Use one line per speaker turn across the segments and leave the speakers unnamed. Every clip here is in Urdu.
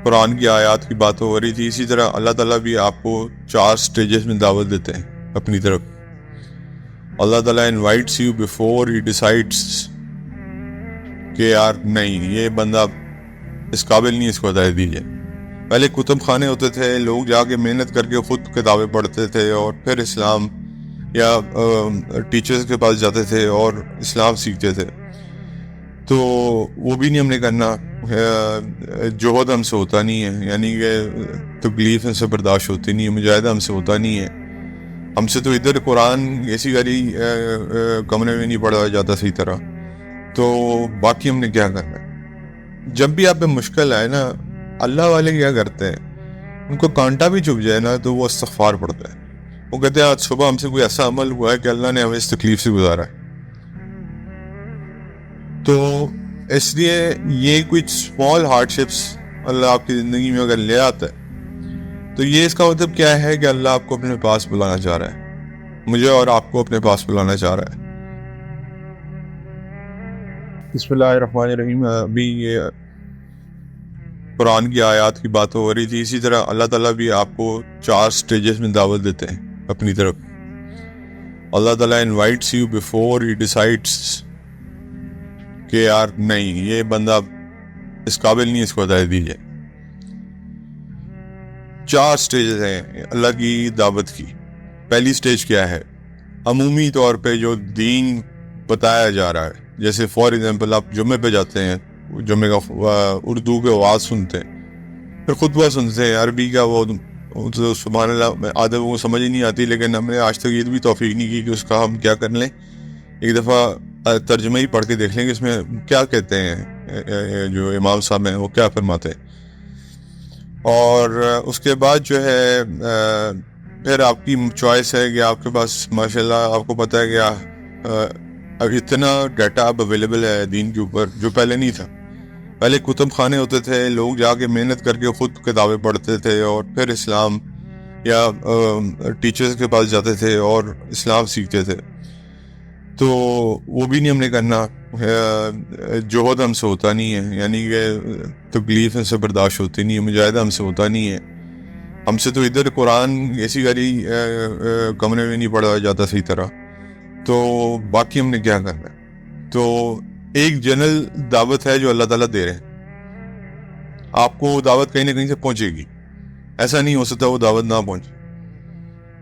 قرآن کی آیات کی بات ہو رہی تھی، اسی طرح اللہ تعالیٰ بھی آپ کو 4 سٹیجز میں دعوت دیتے ہیں اپنی طرف. اللہ تعالیٰ invites you before he decides کہ یار نہیں یہ بندہ اس قابل نہیں، اس کو ہدایت دیجیے. پہلے کتب خانے ہوتے تھے، لوگ جا کے محنت کر کے خود کتابیں پڑھتے تھے اور پھر اسلام یا ٹیچرز کے پاس جاتے تھے اور اسلام سیکھتے تھے. تو وہ بھی نہیں ہم نے کرنا. جوہد ہم سے ہوتا نہیں ہے، یعنی کہ تکلیف ہم سے برداشت ہوتی نہیں ہے، مجاہدہ ہم سے ہوتا نہیں ہے. ہم سے تو ادھر قرآن ایسی گالی کمرے میں نہیں پڑھا جاتا صحیح طرح. تو باقی ہم نے کیا کرنا ہے؟ جب بھی آپ پہ مشکل آئے نا، اللہ والے کیا کرتے ہیں، ان کو کانٹا بھی چبھ جائے نا تو وہ استغفار پڑھتا ہے. وہ کہتے ہیں آج صبح ہم سے کوئی ایسا عمل ہوا ہے کہ اللہ نے ہمیں اس تکلیف سے گزارا ہے. تو اس لیے یہ کچھ اسمال ہارڈ شپس اللہ آپ کی زندگی میں اگر لے آتا ہے تو یہ اس کا مطلب کیا ہے کہ اللہ آپ کو اپنے پاس بلانا چاہ رہا ہے، مجھے اور آپ کو اپنے پاس بلانا چاہ رہا ہے. بسم اللہ الرحمن الرحیم. ابھی یہ قرآن کی آیات کی بات ہو رہی تھی، اسی طرح اللہ تعالیٰ بھی آپ کو 4 سٹیجز میں دعوت دیتے ہیں اپنی طرف. اللہ تعالیٰ invites you before he decides کہ یار نہیں یہ بندہ اس قابل نہیں، اس کو ہدایت دیجیے. 4 سٹیجز ہیں اللہ کی دعوت کی. پہلی سٹیج کیا ہے؟ عمومی طور پہ جو دین بتایا جا رہا ہے، جیسے فار ایگزامپل آپ جمعے پہ جاتے ہیں، جمعے کا اردو کے آواز سنتے ہیں، پھر خطبہ سنتے ہیں عربی کا. وہ سبحان اللہ آدھے کو سمجھ ہی نہیں آتی، لیکن ہم نے آج تک یہ بھی توفیق نہیں کی کہ اس کا ہم کیا کر لیں، ایک دفعہ ترجمہ ہی پڑھ کے دیکھ لیں کہ اس میں کیا کہتے ہیں جو امام صاحب ہیں وہ کیا فرماتے ہیں. اور اس کے بعد جو ہے پھر آپ کی چوائس ہے کہ آپ کے پاس ماشاءاللہ آپ کو پتہ ہے کہ اب اتنا ڈیٹا اب اویلیبل ہے دین کے اوپر جو پہلے نہیں تھا. پہلے کتب خانے ہوتے تھے، لوگ جا کے محنت کر کے خود کتابیں پڑھتے تھے اور پھر اسلام یا ٹیچرز کے پاس جاتے تھے اور اسلام سیکھتے تھے. تو وہ بھی نہیں ہم نے کرنا. جوہد ہم سے ہوتا نہیں ہے، یعنی کہ تکلیف ہم سے برداشت ہوتی نہیں ہے، مجاہدہ ہم سے ہوتا نہیں ہے. ہم سے تو ادھر قرآن ایسی گالی کمرے میں نہیں پڑھا جاتا صحیح طرح. تو باقی ہم نے کیا کرنا ہے؟ تو ایک جنرل دعوت ہے جو اللہ تعالیٰ دے رہے ہیں. آپ کو دعوت کہیں نہ کہیں سے پہنچے گی، ایسا نہیں ہو سکتا وہ دعوت نہ پہنچے.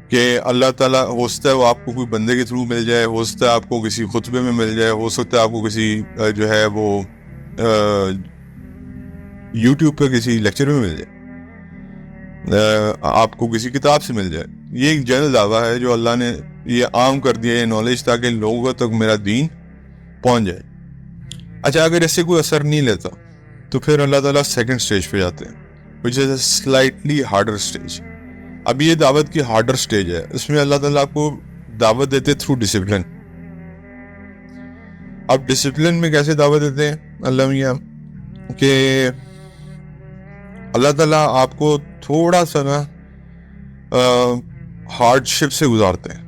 کہ اللہ تعالیٰ ہو سکتا ہے وہ آپ کو کوئی بندے کے تھرو مل جائے، ہو سکتا ہے آپ کو کسی خطبے میں مل جائے، ہو سکتا ہے آپ کو کسی جو ہے وہ یوٹیوب پہ کسی لیکچر میں مل جائے، آپ کو کسی کتاب سے مل جائے. یہ ایک جنرل دعویٰ ہے جو اللہ نے یہ عام کر دیا ہے نالج، تاکہ لوگوں تک میرا دین پہنچ جائے. اچھا اگر اس سے کوئی اثر نہیں لیتا تو پھر اللہ تعالیٰ سیکنڈ سٹیج پہ جاتے ہیں، which is a slightly harder stage. اب یہ دعوت کی ہارڈر سٹیج ہے، اس میں اللہ تعالیٰ آپ کو دعوت دیتے تھرو ڈسپلن. اب ڈسپلن میں کیسے دعوت دیتے ہیں اللہ میاں؟ کہ اللہ تعالیٰ آپ کو تھوڑا سا نا ہارڈ شپ سے گزارتے ہیں.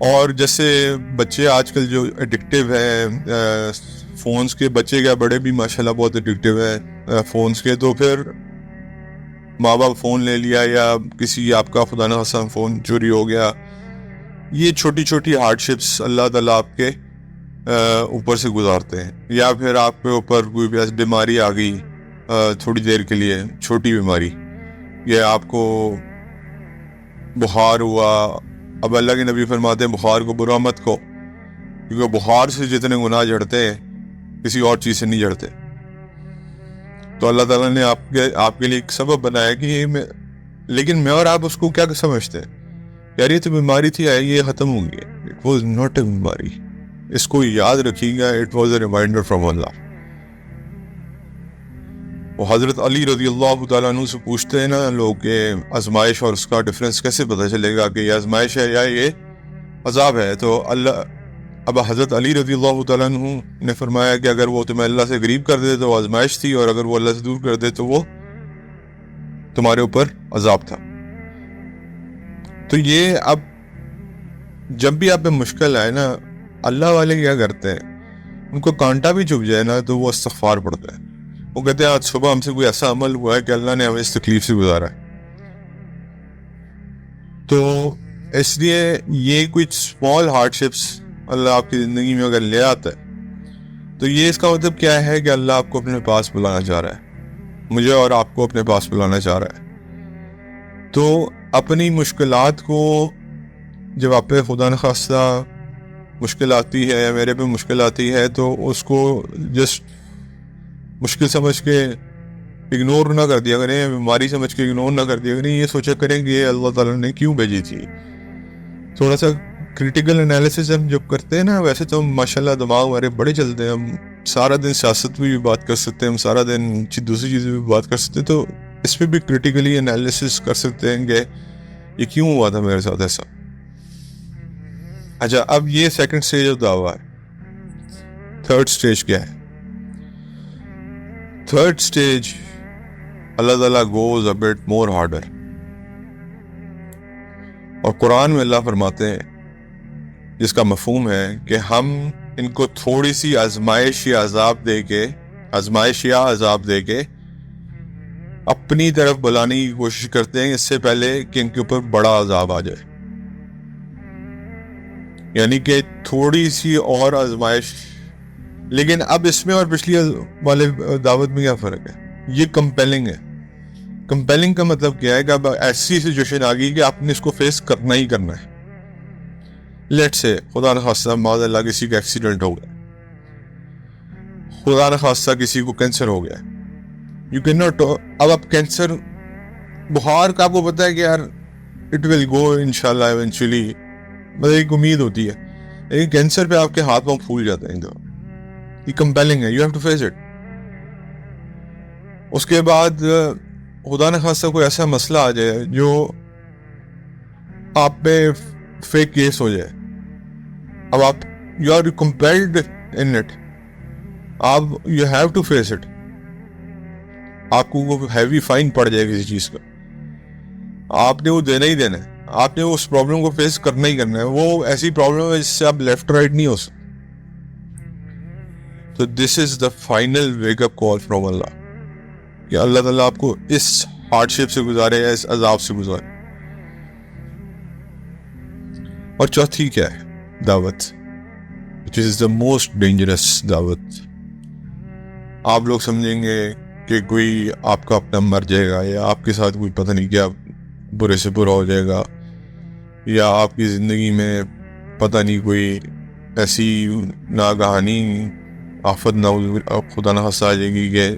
اور جیسے بچے آج کل جو ایڈکٹیو ہیں فونز کے، بچے کیا بڑے بھی ماشاءاللہ بہت ایڈکٹیو ہیں فونز کے. تو پھر ماں باپ فون لے لیا یا کسی آپ کا خدا نخواستہ فون چوری ہو گیا، یہ چھوٹی چھوٹی ہارڈ شپس اللہ تعالیٰ آپ کے اوپر سے گزارتے ہیں. یا پھر آپ کے اوپر کوئی بیماری آ گئی تھوڑی دیر کے لیے، چھوٹی بیماری، یا آپ کو بخار ہوا. اب اللہ کے نبی فرماتے ہیں بخار کو برا مت کھو، کیونکہ بخار سے جتنے گناہ جھڑتے ہیں کسی اور چیز سے نہیں جھڑتے. تو اللہ تعالیٰ نے آپ کے لیے ایک سبب بنایا کہ لیکن میں اور آپ اس کو کیا سمجھتے ہیں؟ یار یہ تو بیماری تھی، یہ ختم ہو گئی. اٹ واز ناٹ اے بیماری، اس کو یاد رکھیے گا، it was a reminder from Allah. وہ حضرت علی رضی اللہ تعالیٰ عنہ سے پوچھتے ہیں نا لوگ کہ آزمائش اور اس کا ڈفرینس کیسے پتہ چلے گا کہ یہ آزمائش ہے یا یہ عذاب ہے؟ تو اب حضرت علی رضی اللہ تعالیٰ عنہ نے فرمایا کہ اگر وہ تمہیں اللہ سے قریب کر دے تو وہ آزمائش تھی، اور اگر وہ اللہ سے دور کر دے تو وہ تمہارے اوپر عذاب تھا. تو یہ اب جب بھی آپ پہ مشکل آئے نا، اللہ والے کیا کرتے ہیں، ان کو کانٹا بھی چبھ جائے نا تو وہ استغفار پڑھتے ہیں. وہ کہتے ہیں آج صبح ہم سے کوئی ایسا عمل ہوا ہے کہ اللہ نے ہمیں اس تکلیف سے گزارا ہے. تو اس لیے یہ کچھ اسمال ہارڈ شپس اللہ آپ کی زندگی میں اگر لے آتا ہے تو یہ اس کا مطلب کیا ہے کہ اللہ آپ کو اپنے پاس بلانا چاہ رہا ہے, مجھے اور آپ کو اپنے پاس بلانا چاہ رہا ہے. تو اپنی مشکلات کو, جب آپ پہ خدا نخواستہ مشکل آتی ہے یا میرے پہ مشکل آتی ہے, تو اس کو جسٹ مشکل سمجھ کے اگنور نہ کر دیا کریں, بیماری سمجھ کے اگنور نہ کر دیا کریں. یہ سوچا کریں کہ یہ اللہ تعالیٰ نے کیوں بھیجی تھی. تھوڑا سا کریٹیکل انالیسس ہم جب کرتے ہیں نا, ویسے تو ماشاءاللہ دماغ ہمارے بڑے چلتے ہیں, ہم سارا دن سیاست میں بھی بات کر سکتے ہیں, ہم سارا دن دوسری چیزیں بھی بات کر سکتے ہیں, تو اس پہ بھی کریٹیکلی انالیسس کر سکتے ہیں کہ یہ کیوں ہوا تھا میرے ساتھ ایسا. اچھا, اب یہ سیکنڈ سٹیج آف دعویٰ ہے. تھرڈ سٹیج کیا ہے؟ تھرڈ سٹیج اللہ تعالیٰ goes a bit more harder. اور قرآن میں اللہ فرماتے ہیں, جس کا مفہوم ہے کہ ہم ان کو تھوڑی سی آزمائش یا عذاب دے کے اپنی طرف بلانے کی کوشش کرتے ہیں, اس سے پہلے کہ ان کے اوپر بڑا عذاب آ جائے. یعنی کہ تھوڑی سی اور آزمائش. لیکن اب اس میں اور پچھلی والے دعوت میں کیا فرق ہے؟ یہ کمپیلنگ ہے. کمپیلنگ کا مطلب کیا ہے کہ اب ایسی سچویشن آ گئی کہ آپ نے اس کو فیس کرنا ہی کرنا ہے. لیٹ سے خدا نخواستہ معاذ اللہ کسی کا ایکسیڈنٹ ہو گیا, خدا نخواستہ کسی کو کینسر ہو گیا. یو کین ناٹ, اب آپ کینسر, بخار کا آپ کو پتا ہے کہ یار اٹ ول گو انشاءاللہ ایونچولی, مطلب ایک امید ہوتی ہے. لیکن کینسر پہ آپ کے ہاتھ پاؤں پھول جاتے ہیں. یہ کمپیلنگ ہے, you have to face it. اس کے بعد خدا نخواستہ کوئی ایسا مسئلہ آ جائے جو آپ پہ فیک کیس ہو جائے. اب آپ you are compelled in it, آپ you have to face it. آپ کو وہ ہیوی فائن پڑ جائے کسی چیز کا, آپ نے وہ دینا ہی دینا ہے, آپ نے اس پرابلم کو فیس کرنا ہی کرنا ہے. وہ ایسی پرابلم ہے جس سے آپ لیفٹ رائٹ نہیں ہو سکتے. تو this is the final wake up call from Allah, کہ اللہ تعالیٰ آپ کو اس ہارڈ شپ سے گزارے یا اس عذاب سے گزارے. اور چوتھی کیا ہے دعوت, which is the most dangerous دعوت. آپ لوگ سمجھیں گے کہ کوئی آپ کا اپنا مر جائے گا, یا آپ کے ساتھ کوئی پتہ نہیں کیا برے سے برا ہو جائے گا, یا آپ کی زندگی میں پتہ نہیں کوئی ایسی ناگہانی آفت نہ خدا نہ خاصہ آ جائے گی کہ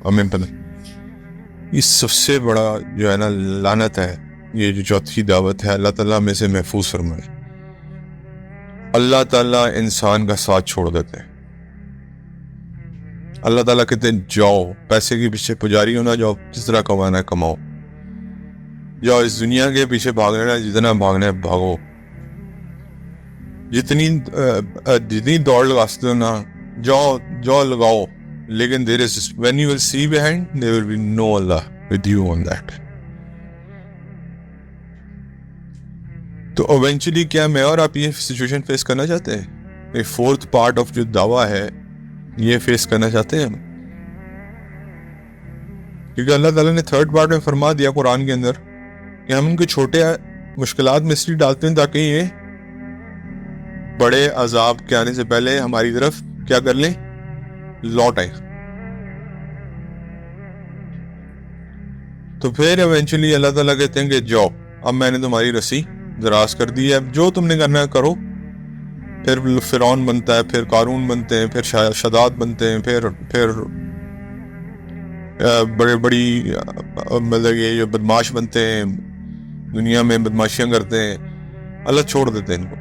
ہمیں پتہ. یہ سب سے بڑا جو ہے نا لعنت ہے, یہ جو چوتھی دعوت ہے. اللہ تعالیٰ میں سے محفوظ فرمائے. اللہ تعالیٰ انسان کا ساتھ چھوڑ دیتے ہیں. اللہ تعالیٰ کہتے ہیں جاؤ, پیسے کے پیچھے پجاری ہونا, جاؤ کس طرح کمانا ہے کماؤ, جاؤ اس دنیا کے پیچھے بھاگنا ہے, جتنا بھاگنا ہے بھاگو, جتنی دوڑ لگا سکتے ہو نا جاؤ لگاؤ. لیکن there is, when you will see behind, there will be no Allah with you on that. تو ایونچولی کیا میں اور آپ یہ سچویشن فیس کرنا چاہتے ہیں؟ یہ فورتھ پارٹ آف جو دعویٰ ہے یہ فیس کرنا چاہتے ہیں ہم؟ کیونکہ اللہ تعالیٰ نے تھرڈ پارٹ میں فرما دیا قرآن کے اندر کہ ہم ان کو چھوٹے مشکلات میں اس لیے ڈالتے ہیں تاکہ یہ بڑے عذاب کے آنے سے پہلے ہماری طرف کیا کر لیں, لوٹ آئے. تو پھر ایونچولی اللہ تعالیٰ کہتے ہیں کہ جاؤ, اب میں نے تمہاری رسی دراز کر دی ہے, اب جو تم نے کرنا ہے کرو. پھر فرعون بنتا ہے, پھر قارون بنتے ہیں, پھر شداد بنتے ہیں, پھر بڑی مطلب یہ جو بدماش بنتے ہیں, دنیا میں بدماشیاں کرتے ہیں. اللہ چھوڑ دیتے ہیں ان کو.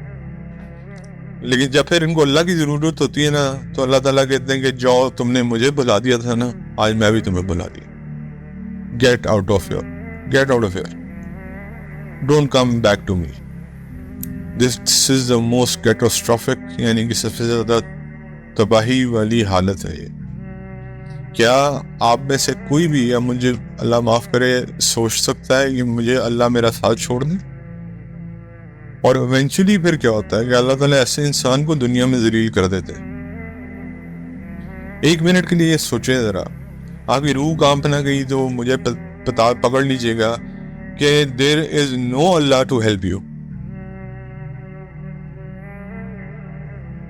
لیکن جب پھر ان کو اللہ کی ضرورت ہوتی ہے نا, تو اللہ تعالیٰ کہتے ہیں کہ جاؤ, تم نے مجھے بلا دیا تھا نا, آج میں بھی تمہیں بلا دیا. Get out of here. Don't come back to me. This is the most catastrophic, یعنی کہ سب سے زیادہ تباہی والی حالت ہے یہ. کیا آپ میں سے کوئی بھی, یا مجھے اللہ معاف کرے, سوچ سکتا ہے کہ مجھے اللہ میرا ساتھ چھوڑ دے؟ اور ایونچولی پھر کیا ہوتا ہے کہ اللہ تعالیٰ ایسے انسان کو دنیا میں ذلیل کر دیتے ہیں. ایک منٹ کے لیے سوچیں ذرا، آپ کی روح کانپ نہ گئی تو مجھے پکڑ لیجیے گا کہ there is no Allah to help you.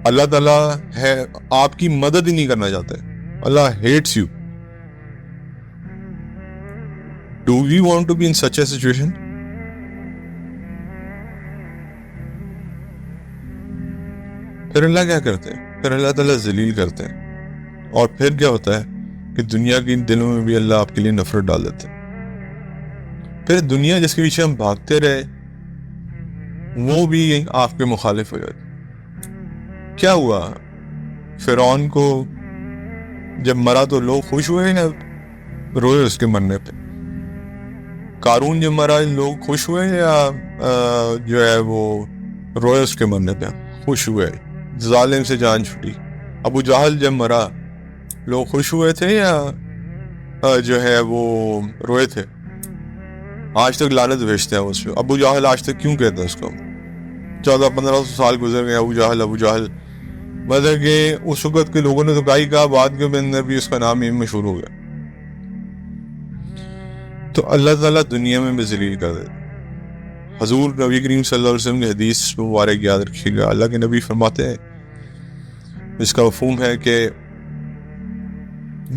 Allah تعالیٰ ہے آپ کی مدد ہی نہیں کرنا چاہتے. Allah hates you. Do you want to be in such a situation? پھر اللہ کیا کرتے ہیں؟ پھر اللہ تعالیٰ ذلیل کرتے ہیں. اور پھر کیا ہوتا ہے کہ دنیا کے دلوں میں بھی اللہ آپ کے لیے نفرت ڈال دیتے ہیں. پھر دنیا جس کے پیچھے ہم بھاگتے رہے وہ بھی آپ کے مخالف ہو جاتی. کیا ہوا؟ فرعون کو جب مرا تو لوگ خوش ہوئے یا روئے اس کے مرنے پہ؟ قارون جب مرا لوگ خوش ہوئے یا جو ہے وہ روئے اس کے مرنے پہ؟ خوش ہوئے. ظالم سے جان چھوٹی. ابو جہل جب مرا لوگ خوش ہوئے تھے یا جو ہے وہ روئے تھے؟ آج تک لعنت بھیجتے ہیں اس پہ. ابو جہل آج تک کیوں کہتے ہیں اس کو؟ 1400-1500 سال گزر گئے. ابو جہل مطلب کہ اس وقت کے لوگوں نے تو کہا بعد کے اندر بھی اس کا نام ہی مشہور ہو گیا. تو اللہ تعالیٰ دنیا میں بھی ذلیل کر دیتا. حضور نبی کریم صلی اللہ علیہ وسلم کی حدیث مبارک یاد رکھیے گا. اللہ کے نبی فرماتے ہیں، اس کا مفہوم ہے کہ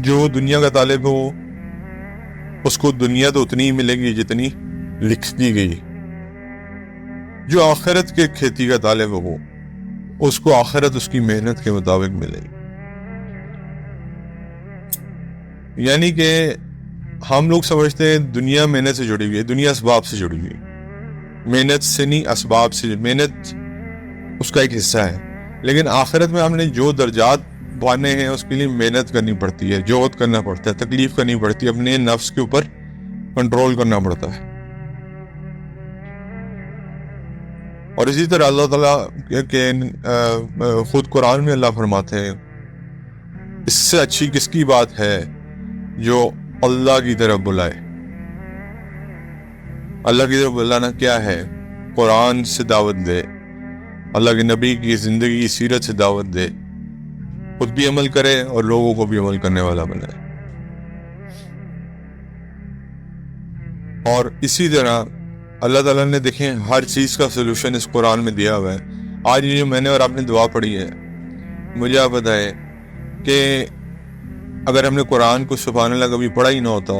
جو دنیا کا طالب ہو اس کو دنیا تو اتنی ہی ملے گی جتنی لکھ دی گئی. جو آخرت کے کھیتی کا طالب ہو اس کو آخرت اس کی محنت کے مطابق ملے گی. یعنی کہ ہم لوگ سمجھتے ہیں دنیا محنت سے جڑی ہوئی ہے، دنیا اسباب سے جڑی ہوئی ہے. محنت سے نہیں، اسباب سے. محنت اس کا ایک حصہ ہے، لیکن آخرت میں ہم نے جو درجات پانے ہیں اس کے لیے محنت کرنی پڑتی ہے، جہد کرنا پڑتا ہے، تکلیف کرنی پڑتی ہے، اپنے نفس کے اوپر کنٹرول کرنا پڑتا ہے. اور اسی طرح اللہ تعالیٰ کے خود قرآن میں اللہ فرماتے ہیں، اس سے اچھی کس کی بات ہے جو اللہ کی طرف بلائے. اللہ کی طرف بلانا کیا ہے؟ قرآن سے دعوت دے، اللہ کے نبی کی زندگی کی سیرت سے دعوت دے، خود بھی عمل کرے اور لوگوں کو بھی عمل کرنے والا بنائے. اور اسی طرح اللہ تعالیٰ نے دیکھیں ہر چیز کا سلوشن اس قرآن میں دیا ہوا ہے. آج یہ جو میں نے اور آپ نے دعا پڑھی ہے، مجھے آپ بتائیں کہ اگر ہم نے قرآن کو سبحان اللہ کبھی پڑھا ہی نہ ہوتا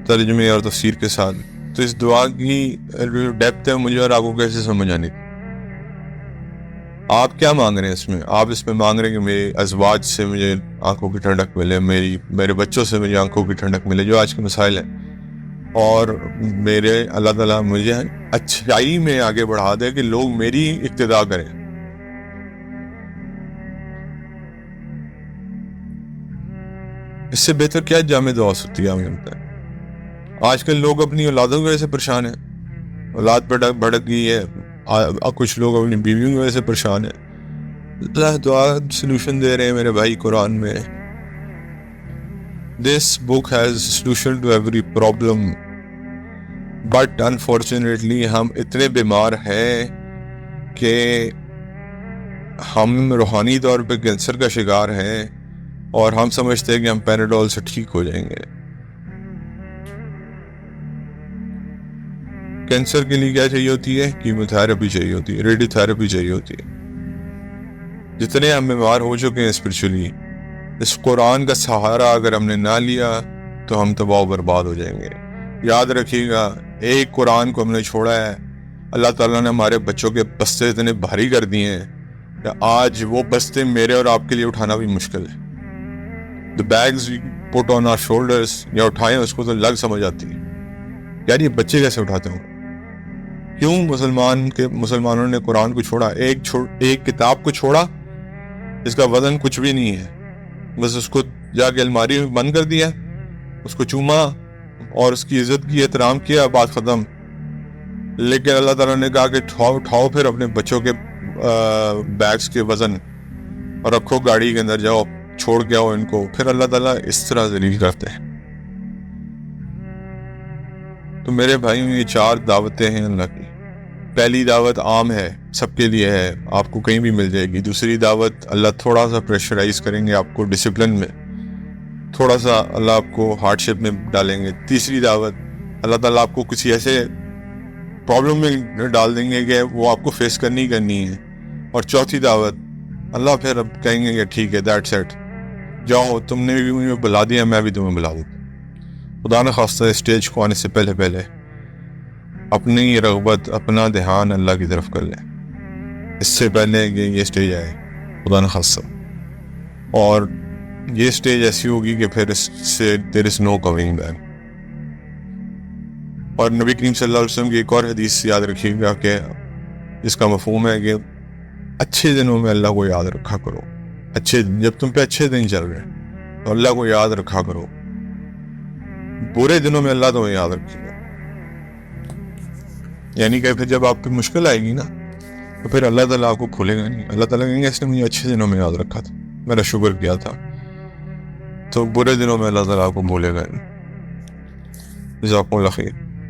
ترجمے اور تفسیر کے ساتھ تو اس دعا کی ڈیپتھ ہے مجھے اور آپ کو کیسے سمجھ آنی تھی. آپ کیا مانگ رہے ہیں اس میں؟ آپ اس میں مانگ رہے ہیں کہ میرے ازواج سے مجھے آنکھوں کی ٹھنڈک ملے، میرے بچوں سے مجھے آنکھوں کی ٹھنڈک ملے، جو آج کے مسائل ہیں، اور میرے اللہ تعالیٰ مجھے اچھائی میں آگے بڑھا دے کہ لوگ میری اقتداء کریں. اس سے بہتر کیا جامع دعا ہو سکتی ہے؟ ہمیں لگتا ہے آج کل لوگ اپنی اولادوں کی وجہ سے پریشان ہیں، اولاد بھڑک گئی ہے، کچھ لوگ اپنی بیویوں کی وجہ سے پریشان ہیں. اللہ دعا سلوشن دے رہے ہیں میرے بھائی قرآن میں. This book has a solution to every problem, but unfortunately ہم اتنے بیمار ہیں کہ ہم روحانی طور پہ کینسر کا شکار ہیں اور ہم سمجھتے ہیں کہ ہم پیناڈول سے ٹھیک ہو جائیں گے. کینسر کے لیے کیا چاہیے ہوتی ہے؟ کیمو تھراپی چاہیے ہوتی ہے، ریڈیو تھراپی چاہیے ہوتی ہے. جتنے ہم بیمار ہو چکے ہیں اسپرچولی، اس قرآن کا سہارا اگر ہم نے نہ لیا تو ہم تباہ و برباد ہو جائیں گے. یاد رکھیے گا، ایک قرآن کو ہم نے چھوڑا ہے، اللہ تعالیٰ نے ہمارے بچوں کے بستے اتنے بھاری کر دیے ہیں کہ آج وہ بستے میرے اور آپ کے لیے اٹھانا بھی مشکل ہے. The bags we put on our shoulders، یا اٹھائیں اس کو تو لگ سمجھ آتی ہے یار یہ بچے کیسے اٹھاتے ہوں. کیوں مسلمانوں نے قرآن کو چھوڑا؟ ایک کتاب کو چھوڑا اس کا وزن کچھ بھی نہیں ہے، بس اس کو جا کے الماری میں بند کر دیا، اس کو چوما اور اس کی عزت کی، احترام کیا، بات ختم. لیکن اللہ تعالیٰ نے کہا کہ اٹھاؤ پھر اپنے بچوں کے بیگز کے وزن اور رکھو گاڑی کے اندر، جاؤ چھوڑ کے آؤ ان کو. پھر اللہ تعالیٰ اس طرح ذلیل کرتے ہیں. تو میرے بھائیوں یہ 4 دعوتیں ہیں اللہ کی. پہلی دعوت عام ہے، سب کے لیے ہے، آپ کو کہیں بھی مل جائے گی. دوسری دعوت اللہ تھوڑا سا پریشرائز کریں گے آپ کو ڈسپلن میں تھوڑا سا اللہ آپ کو ہارڈ شپ میں ڈالیں گے. تیسری دعوت, اللہ تعالیٰ آپ کو کسی ایسے پرابلم میں ڈال دیں گے کہ وہ آپ کو فیس کرنی ہے. اور چوتھی دعوت, اللہ پھر اب کہیں گے کہ ٹھیک ہے, دیٹس اٹ, جاؤ, تم نے بھی مجھے بلا دیا, میں بھی تمہیں بلا دیتا. خدا نخواستہ اسٹیج کو آنے سے پہلے اپنی رغبت, اپنا دھیان اللہ کی طرف کر لیں, اس سے پہلے کہ یہ اسٹیج آئے, خدا نخواستہ. اور یہ اسٹیج ایسی ہوگی کہ پھر اس سے there is no coming back. اور نبی کریم صلی اللہ علیہ وسلم کی ایک اور حدیث یاد رکھیے گا کہ جس کا مفہوم ہے کہ اچھے دنوں میں اللہ کو یاد رکھا کرو. جب تم پہ اچھے دن چل رہے ہیں تو اللہ کو یاد رکھا کرو. برے دنوں میں اللہ تمہیں یاد رکھے گا. یعنی کہ پھر جب آپ پہ مشکل آئے گی نا تو پھر اللہ تعالیٰ آپ کو کھولے گا نہیں. اللہ تعالیٰ کہیں گے اس نے مجھے اچھے دنوں میں یاد رکھا تھا, میرا شکر کیا تھا. تو برے دنوں میں اللہ تعالیٰ آپ کو بھولے گا نہیں. جزاکم اللہ خیر.